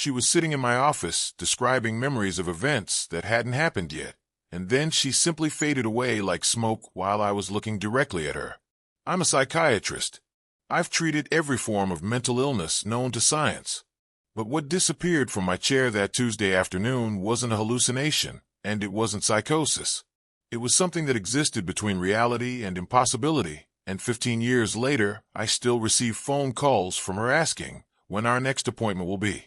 She was sitting in my office, describing memories of events that hadn't happened yet, and then she simply faded away like smoke while I was looking directly at her. I'm a psychiatrist. I've treated every form of mental illness known to science. But what disappeared from my chair that Tuesday afternoon wasn't a hallucination, and it wasn't psychosis. It was something that existed between reality and impossibility, and 15 years later, I still receive phone calls from her asking when our next appointment will be.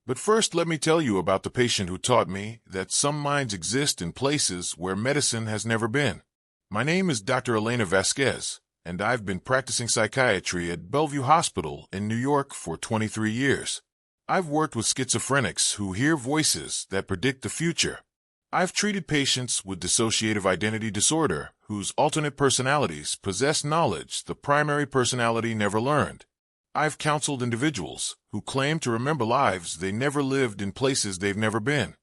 But first, let me tell you about the patient who taught me that some minds exist in places where medicine has never been. My name is Dr. Elena Vasquez, and I've been practicing psychiatry at Bellevue Hospital in New York for 23 years. I've worked with schizophrenics who hear voices that predict the future. I've treated patients with dissociative identity disorder whose alternate personalities possess knowledge the primary personality never learned. I've counseled individuals who claim to remember lives they never lived in places they've never been.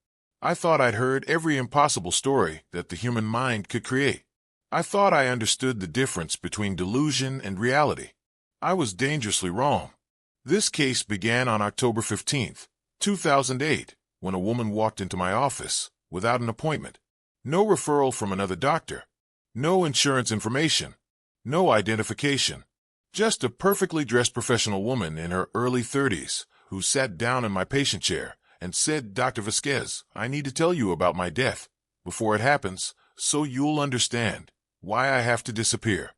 I thought I'd heard every impossible story that the human mind could create. I thought I understood the difference between delusion and reality. I was dangerously wrong. This case began on October 15, 2008, when a woman walked into my office without an appointment. No referral from another doctor. No insurance information. No identification. Just a perfectly dressed professional woman in her early 30s who sat down in my patient chair and said, "Dr. Vasquez, I need to tell you about my death before it happens so you'll understand why I have to disappear."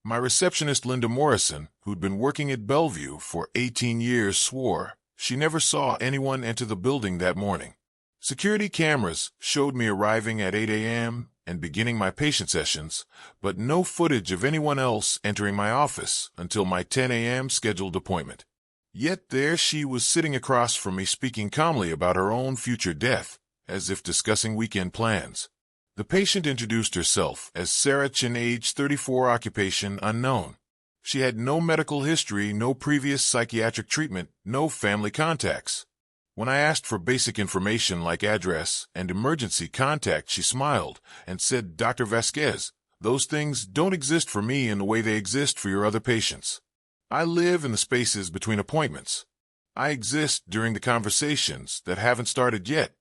My receptionist, Linda Morrison, who'd been working at Bellevue for 18 years, swore she never saw anyone enter the building that morning. Security cameras showed me arriving at 8 a.m. and beginning my patient sessions, but no footage of anyone else entering my office until my 10 a.m. scheduled appointment. Yet there she was sitting across from me speaking calmly about her own future death, as if discussing weekend plans. The patient introduced herself as Sarah Chin, age 34, occupation unknown. She had no medical history, no previous psychiatric treatment, no family contacts. When I asked for basic information like address and emergency contact, she smiled and said, "Dr. Vasquez, those things don't exist for me in the way they exist for your other patients. I live in the spaces between appointments. I exist during the conversations that haven't started yet."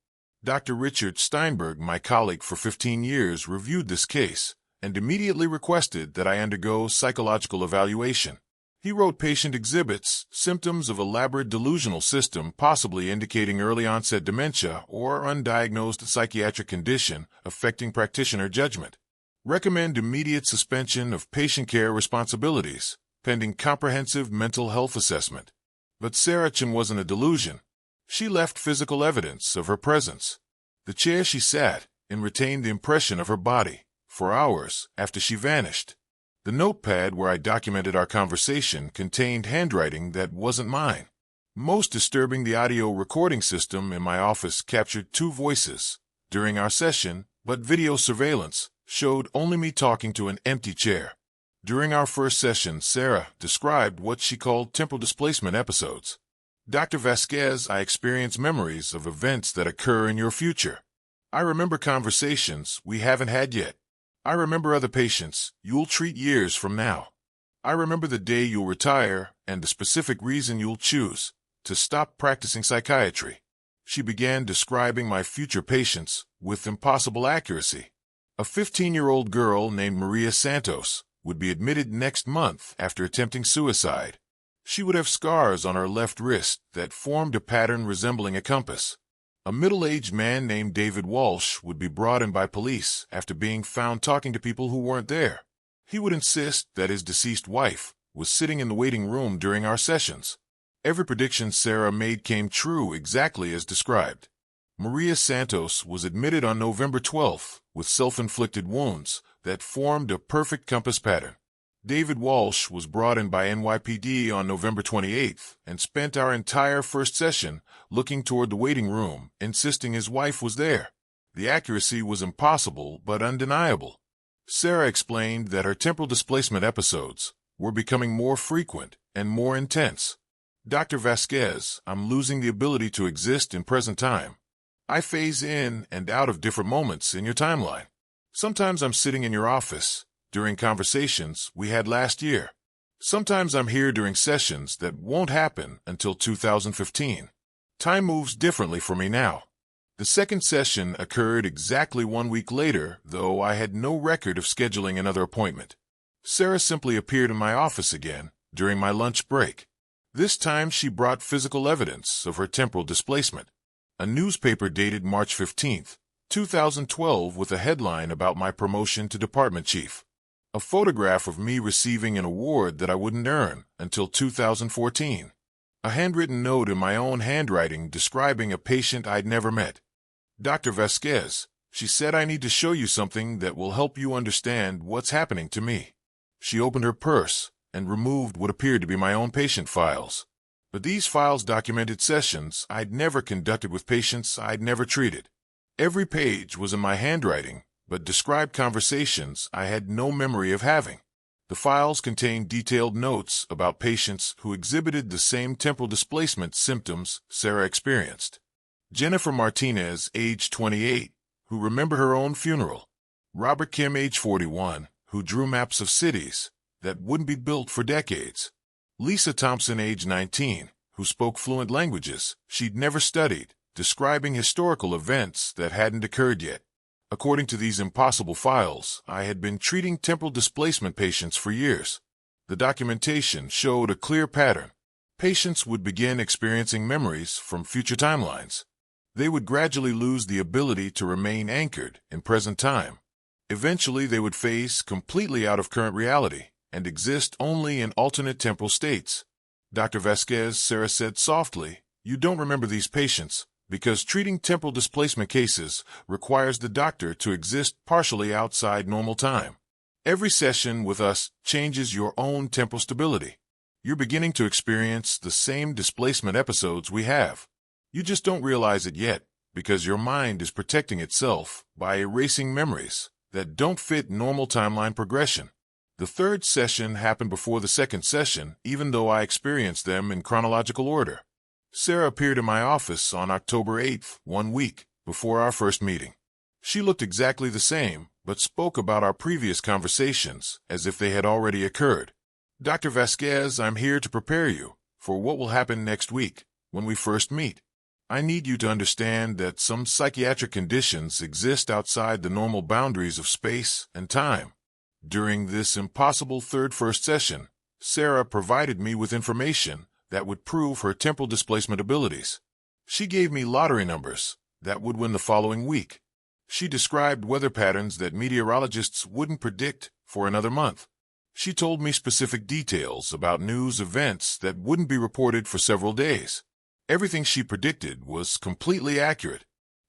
Dr. Richard Steinberg, my colleague for 15 years, reviewed this case and immediately requested that I undergo psychological evaluation. He wrote patient exhibits symptoms of elaborate delusional system, possibly indicating early-onset dementia or undiagnosed psychiatric condition affecting practitioner judgment. Recommend immediate suspension of patient care responsibilities, pending comprehensive mental health assessment. But Sarah Chin wasn't a delusion. She left physical evidence of her presence. The chair she sat in retained the impression of her body for hours after she vanished. The notepad where I documented our conversation contained handwriting that wasn't mine. Most disturbing, the audio recording system in my office captured 2 voices during our session, but video surveillance showed only me talking to an empty chair. During our first session, Sarah described what she called temporal displacement episodes. "Dr. Vasquez, I experience memories of events that occur in your future. I remember conversations we haven't had yet. I remember other patients you'll treat years from now. I remember the day you'll retire and the specific reason you'll choose to stop practicing psychiatry." She began describing my future patients with impossible accuracy. A 15-year-old girl named Maria Santos would be admitted next month after attempting suicide. She would have scars on her left wrist that formed a pattern resembling a compass. A middle-aged man named David Walsh would be brought in by police after being found talking to people who weren't there. He would insist that his deceased wife was sitting in the waiting room during our sessions. Every prediction Sarah made came true exactly as described. Maria Santos was admitted on November 12th with self-inflicted wounds that formed a perfect compass pattern. David Walsh was brought in by NYPD on November 28th and spent our entire first session looking toward the waiting room, insisting his wife was there. The accuracy was impossible but undeniable. Sarah explained that her temporal displacement episodes were becoming more frequent and more intense. "Dr. Vasquez, I'm losing the ability to exist in present time. I phase in and out of different moments in your timeline. Sometimes I'm sitting in your office during conversations we had last year. Sometimes I'm here during sessions that won't happen until 2015. Time moves differently for me now. The second session occurred exactly 1 week later, though I had no record of scheduling another appointment. Sarah simply appeared in my office again during my lunch break. This time she brought physical evidence of her temporal displacement. A newspaper dated March 15th, 2012 with a headline about my promotion to department chief. A photograph of me receiving an award that I wouldn't earn until 2014. A handwritten note in my own handwriting describing a patient I'd never met. Dr. Vasquez, she said, I need to show you something that will help you understand what's happening to me. She opened her purse and removed what appeared to be my own patient files. But these files documented sessions I'd never conducted with patients I'd never treated. Every page was in my handwriting, but described conversations I had no memory of having. The files contained detailed notes about patients who exhibited the same temporal displacement symptoms Sarah experienced. Jennifer Martinez, age 28, who remembered her own funeral. Robert Kim, age 41, who drew maps of cities that wouldn't be built for decades. Lisa Thompson, age 19, who spoke fluent languages she'd never studied, describing historical events that hadn't occurred yet. According to these impossible files, I had been treating temporal displacement patients for years. The documentation showed a clear pattern. Patients would begin experiencing memories from future timelines. They would gradually lose the ability to remain anchored in present time. Eventually, they would phase completely out of current reality and exist only in alternate temporal states. Dr. Vasquez, Sarah said softly, you don't remember these patients because treating temporal displacement cases requires the doctor to exist partially outside normal time. Every session with us changes your own temporal stability. You're beginning to experience the same displacement episodes we have. You just don't realize it yet because your mind is protecting itself by erasing memories that don't fit normal timeline progression. The third session happened before the second session, even though I experienced them in chronological order. Sarah appeared in my office on October 8th, 1 week before our first meeting. She looked exactly the same, but spoke about our previous conversations as if they had already occurred. Dr. Vasquez, I'm here to prepare you for what will happen next week when we first meet. I need you to understand that some psychiatric conditions exist outside the normal boundaries of space and time. During this impossible first session, Sarah provided me with information that would prove her temporal displacement abilities. She gave me lottery numbers that would win the following week. She described weather patterns that meteorologists wouldn't predict for another month. She told me specific details about news events that wouldn't be reported for several days. Everything she predicted was completely accurate.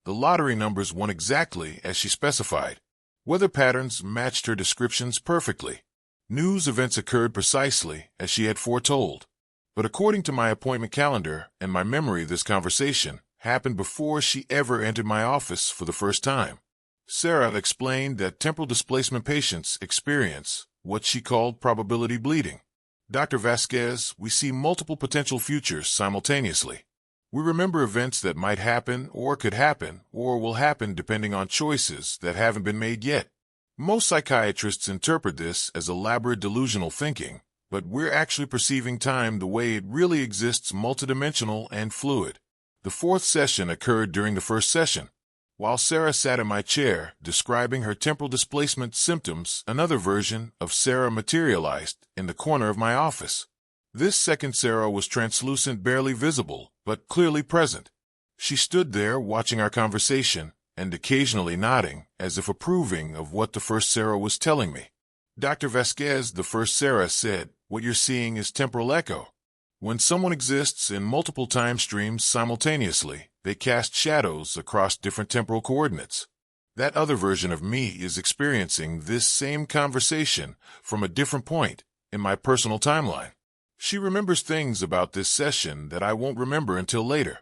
The lottery numbers won exactly as she specified. Weather patterns matched her descriptions perfectly. News events occurred precisely as she had foretold. But according to my appointment calendar and my memory, this conversation happened before she ever entered my office for the first time. Sarah explained that temporal displacement patients experience what she called probability bleeding. Dr. Vasquez, we see multiple potential futures simultaneously. We remember events that might happen or could happen or will happen depending on choices that haven't been made yet. Most psychiatrists interpret this as elaborate delusional thinking, but we're actually perceiving time the way it really exists, multidimensional and fluid. The fourth session occurred during the first session. While Sarah sat in my chair, describing her temporal displacement symptoms, another version of Sarah materialized in the corner of my office. This second Sarah was translucent, barely visible, but clearly present. She stood there watching our conversation and occasionally nodding as if approving of what the first Sarah was telling me. Dr. Vasquez, the first Sarah, said, what you're seeing is temporal echo. When someone exists in multiple time streams simultaneously, they cast shadows across different temporal coordinates. That other version of me is experiencing this same conversation from a different point in my personal timeline. She remembers things about this session that I won't remember until later.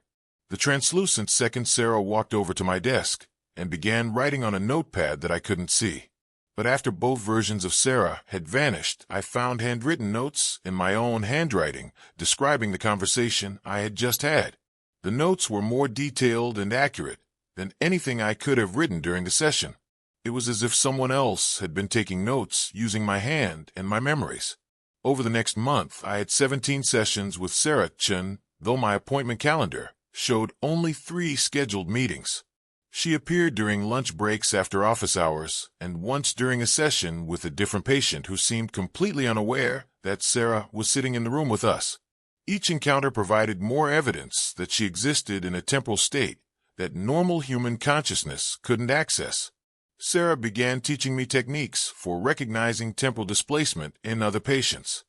The translucent second Sarah walked over to my desk and began writing on a notepad that I couldn't see. But after both versions of Sarah had vanished, I found handwritten notes in my own handwriting describing the conversation I had just had. The notes were more detailed and accurate than anything I could have written during the session. It was as if someone else had been taking notes using my hand and my memories. Over the next month, I had 17 sessions with Sarah Chen, though my appointment calendar showed only 3 scheduled meetings. She appeared during lunch breaks after office hours, and once during a session with a different patient who seemed completely unaware that Sarah was sitting in the room with us. Each encounter provided more evidence that she existed in a temporal state that normal human consciousness couldn't access. Sarah began teaching me techniques for recognizing temporal displacement in other patients.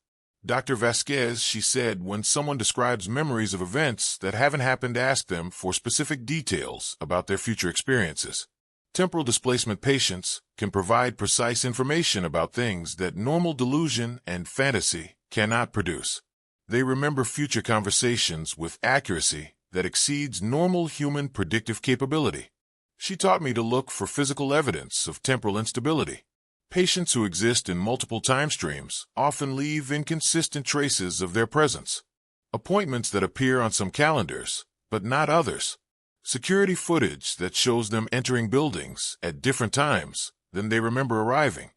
Dr. Vasquez, she said, when someone describes memories of events that haven't happened, ask them for specific details about their future experiences. Temporal displacement patients can provide precise information about things that normal delusion and fantasy cannot produce. They remember future conversations with accuracy that exceeds normal human predictive capability. She taught me to look for physical evidence of temporal instability. Patients who exist in multiple time streams often leave inconsistent traces of their presence. Appointments that appear on some calendars, but not others. Security footage that shows them entering buildings at different times than they remember arriving.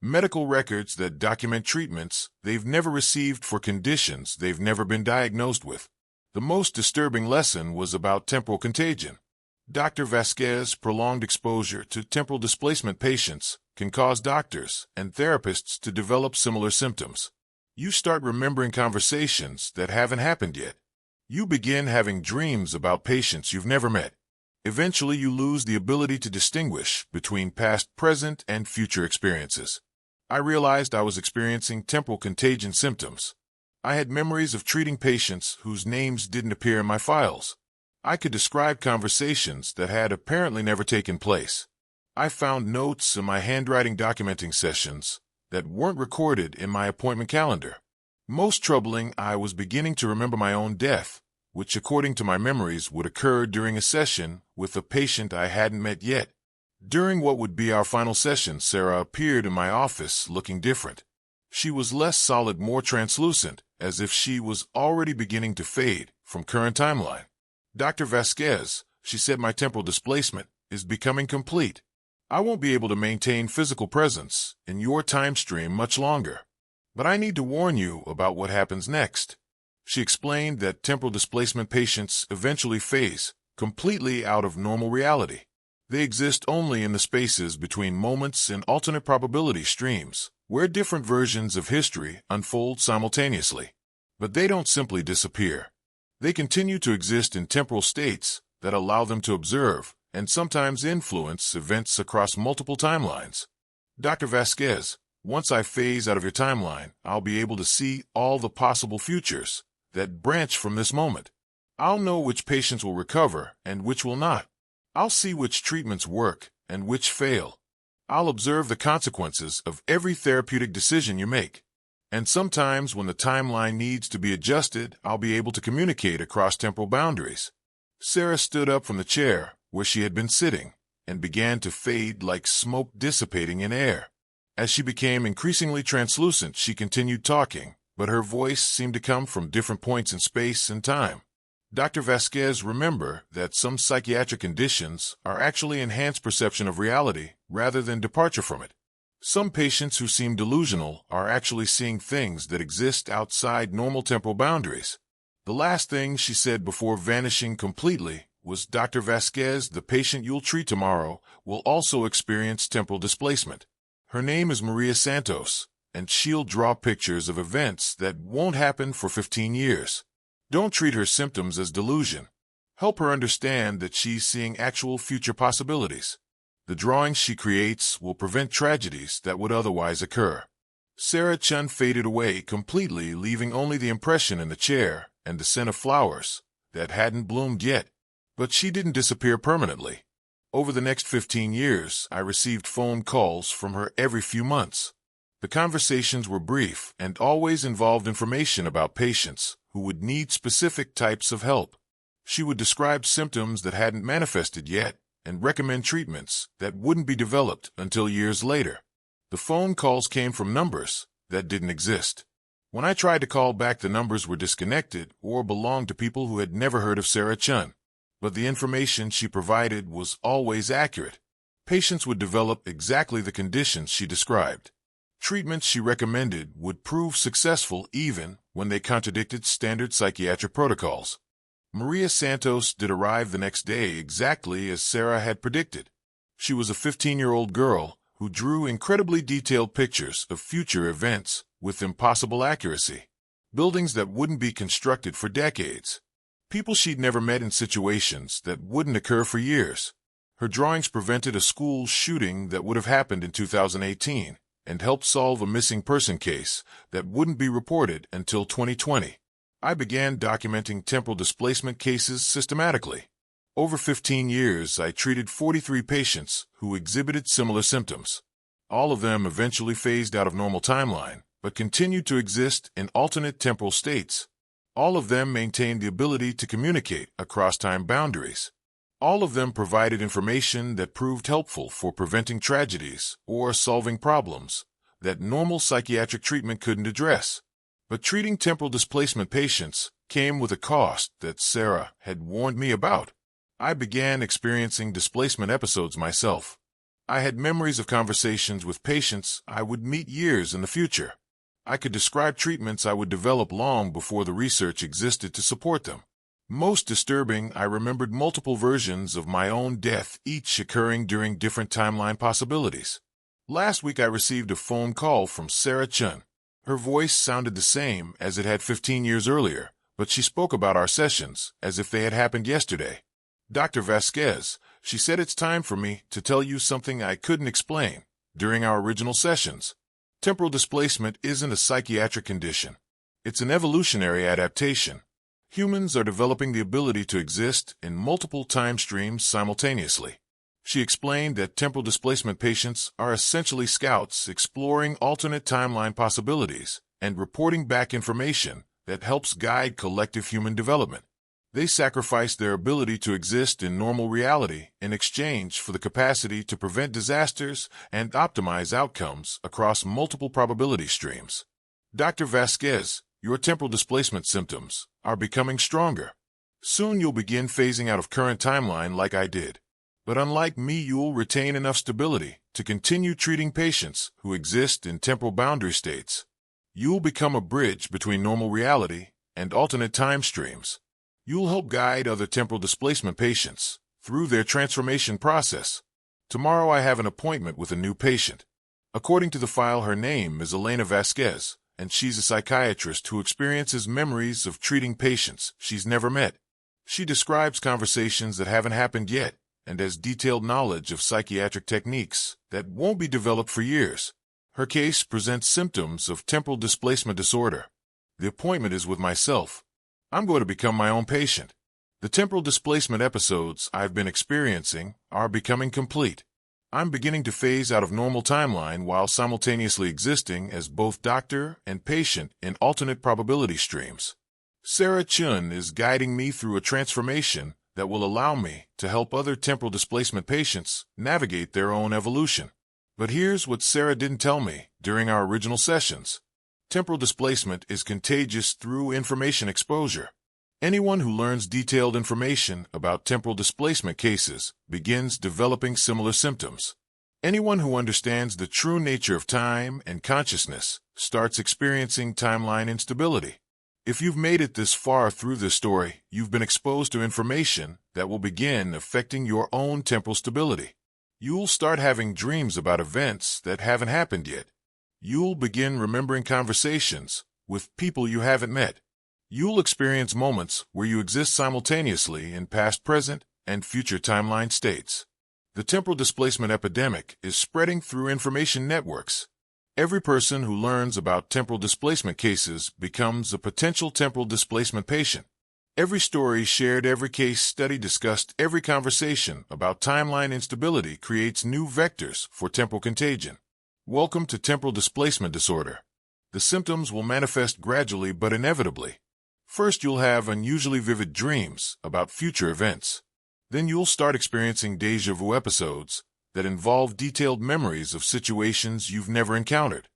Medical records that document treatments they've never received for conditions they've never been diagnosed with. The most disturbing lesson was about temporal contagion. Dr. Vasquez's prolonged exposure to temporal displacement patients can cause doctors and therapists to develop similar symptoms. You start remembering conversations that haven't happened yet. You begin having dreams about patients you've never met. Eventually, you lose the ability to distinguish between past, present, and future experiences. I realized I was experiencing temporal contagion symptoms. I had memories of treating patients whose names didn't appear in my files. I could describe conversations that had apparently never taken place. I found notes in my handwriting documenting sessions that weren't recorded in my appointment calendar. Most troubling, I was beginning to remember my own death, which according to my memories would occur during a session with a patient I hadn't met yet. During what would be our final session, Sarah appeared in my office looking different. She was less solid, more translucent, as if she was already beginning to fade from current timeline. Dr. Vasquez, she said, my temporal displacement is becoming complete. I won't be able to maintain physical presence in your time stream much longer. But I need to warn you about what happens next. She explained that temporal displacement patients eventually phase completely out of normal reality. They exist only in the spaces between moments in alternate probability streams, where different versions of history unfold simultaneously. But they don't simply disappear. They continue to exist in temporal states that allow them to observe and sometimes influence events across multiple timelines. Dr. Vasquez, once I phase out of your timeline, I'll be able to see all the possible futures that branch from this moment. I'll know which patients will recover and which will not. I'll see which treatments work and which fail. I'll observe the consequences of every therapeutic decision you make. And sometimes when the timeline needs to be adjusted, I'll be able to communicate across temporal boundaries. Sarah stood up from the chair where she had been sitting and began to fade like smoke dissipating in air. As she became increasingly translucent, she continued talking, but her voice seemed to come from different points in space and time. Dr. Vasquez, remember that some psychiatric conditions are actually enhanced perception of reality rather than departure from it. Some patients who seem delusional are actually seeing things that exist outside normal temporal boundaries. The last thing she said before vanishing completely was, Dr. Vasquez, the patient you'll treat tomorrow will also experience temporal displacement. Her name is Maria Santos, and she'll draw pictures of events that won't happen for 15 years. Don't treat her symptoms as delusion. Help her understand that she's seeing actual future possibilities. The drawings she creates will prevent tragedies that would otherwise occur. Sarah Chun faded away completely, leaving only the impression in the chair and the scent of flowers that hadn't bloomed yet. But she didn't disappear permanently. Over the next 15 years, I received phone calls from her every few months. The conversations were brief and always involved information about patients who would need specific types of help. She would describe symptoms that hadn't manifested yet and recommend treatments that wouldn't be developed until years later. The phone calls came from numbers that didn't exist. When I tried to call back, the numbers were disconnected or belonged to people who had never heard of Sarah Chun. But the information she provided was always accurate. Patients would develop exactly the conditions she described. Treatments she recommended would prove successful even when they contradicted standard psychiatric protocols. Maria Santos did arrive the next day exactly as Sarah had predicted. She was a 15-year-old girl who drew incredibly detailed pictures of future events with impossible accuracy. Buildings that wouldn't be constructed for decades. People she'd never met in situations that wouldn't occur for years. Her drawings prevented a school shooting that would have happened in 2018 and helped solve a missing person case that wouldn't be reported until 2020. I began documenting temporal displacement cases systematically. Over 15 years, I treated 43 patients who exhibited similar symptoms. All of them eventually phased out of normal timeline, but continued to exist in alternate temporal states. All of them maintained the ability to communicate across time boundaries. All of them provided information that proved helpful for preventing tragedies or solving problems that normal psychiatric treatment couldn't address. But treating temporal displacement patients came with a cost that Sarah had warned me about. I began experiencing displacement episodes myself. I had memories of conversations with patients I would meet years in the future. I could describe treatments I would develop long before the research existed to support them. Most disturbing, I remembered multiple versions of my own death, each occurring during different timeline possibilities. Last week I received a phone call from Sarah Chun. Her voice sounded the same as it had 15 years earlier, but she spoke about our sessions as if they had happened yesterday. Dr. Vasquez, she said, it's time for me to tell you something I couldn't explain during our original sessions. Temporal displacement isn't a psychiatric condition. It's an evolutionary adaptation. Humans are developing the ability to exist in multiple time streams simultaneously. She explained that temporal displacement patients are essentially scouts exploring alternate timeline possibilities and reporting back information that helps guide collective human development. They sacrifice their ability to exist in normal reality in exchange for the capacity to prevent disasters and optimize outcomes across multiple probability streams. Dr. Vasquez, your temporal displacement symptoms are becoming stronger. Soon you'll begin phasing out of current timeline like I did. But unlike me, you'll retain enough stability to continue treating patients who exist in temporal boundary states. You'll become a bridge between normal reality and alternate time streams. You'll help guide other temporal displacement patients through their transformation process. Tomorrow I have an appointment with a new patient. According to the file, her name is Elena Vasquez, and she's a psychiatrist who experiences memories of treating patients she's never met. She describes conversations that haven't happened yet and has detailed knowledge of psychiatric techniques that won't be developed for years. Her case presents symptoms of temporal displacement disorder. The appointment is with myself. I'm going to become my own patient. The temporal displacement episodes I've been experiencing are becoming complete. I'm beginning to phase out of normal timeline while simultaneously existing as both doctor and patient in alternate probability streams. Sarah Chun is guiding me through a transformation that will allow me to help other temporal displacement patients navigate their own evolution. But here's what Sarah didn't tell me during our original sessions. Temporal displacement is contagious through information exposure. Anyone who learns detailed information about temporal displacement cases begins developing similar symptoms. Anyone who understands the true nature of time and consciousness starts experiencing timeline instability. If you've made it this far through this story, you've been exposed to information that will begin affecting your own temporal stability. You'll start having dreams about events that haven't happened yet. You'll begin remembering conversations with people you haven't met. You'll experience moments where you exist simultaneously in past, present, and future timeline states. The temporal displacement epidemic is spreading through information networks. Every person who learns about temporal displacement cases becomes a potential temporal displacement patient. Every story shared, every case study discussed, every conversation about timeline instability creates new vectors for temporal contagion. Welcome to temporal displacement disorder. The symptoms will manifest gradually but inevitably. First, you'll have unusually vivid dreams about future events. Then you'll start experiencing déjà vu episodes that involve detailed memories of situations you've never encountered.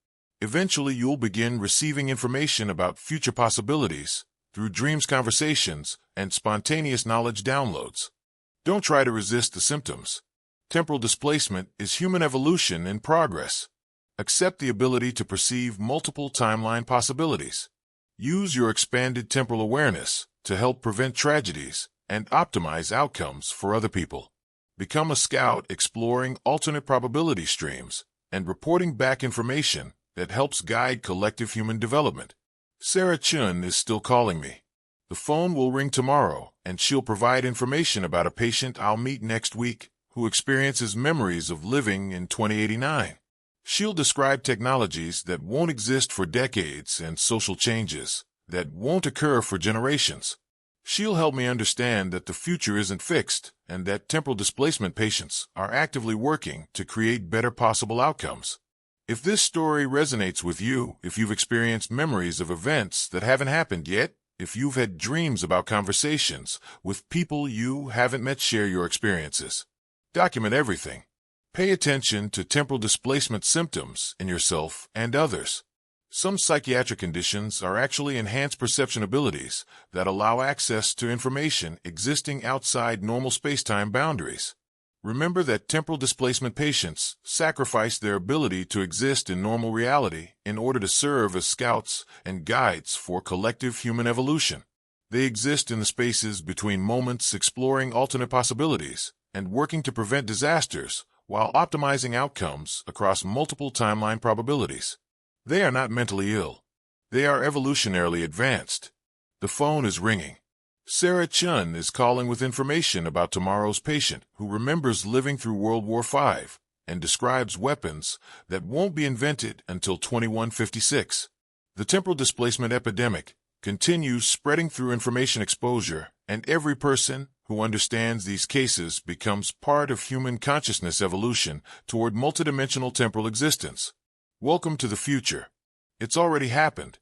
Eventually, you'll begin receiving information about future possibilities through dreams, conversations, and spontaneous knowledge downloads. Don't try to resist the symptoms. Temporal displacement is human evolution in progress. Accept the ability to perceive multiple timeline possibilities. Use your expanded temporal awareness to help prevent tragedies and optimize outcomes for other people. Become a scout exploring alternate probability streams and reporting back information that helps guide collective human development. Sarah Chun is still calling me. The phone will ring tomorrow, and she'll provide information about a patient I'll meet next week who experiences memories of living in 2089. She'll describe technologies that won't exist for decades and social changes that won't occur for generations. She'll help me understand that the future isn't fixed and that temporal displacement patients are actively working to create better possible outcomes. If this story resonates with you, if you've experienced memories of events that haven't happened yet, if you've had dreams about conversations with people you haven't met, share your experiences. Document everything. Pay attention to temporal displacement symptoms in yourself and others. Some psychiatric conditions are actually enhanced perception abilities that allow access to information existing outside normal space-time boundaries. Remember that temporal displacement patients sacrifice their ability to exist in normal reality in order to serve as scouts and guides for collective human evolution. They exist in the spaces between moments, exploring alternate possibilities and working to prevent disasters while optimizing outcomes across multiple timeline probabilities. They are not mentally ill. They are evolutionarily advanced. The phone is ringing. Sarah Chun is calling with information about tomorrow's patient who remembers living through World War V and describes weapons that won't be invented until 2156. The temporal displacement epidemic continues spreading through information exposure, and every person who understands these cases becomes part of human consciousness evolution toward multidimensional temporal existence. Welcome to the future. It's already happened.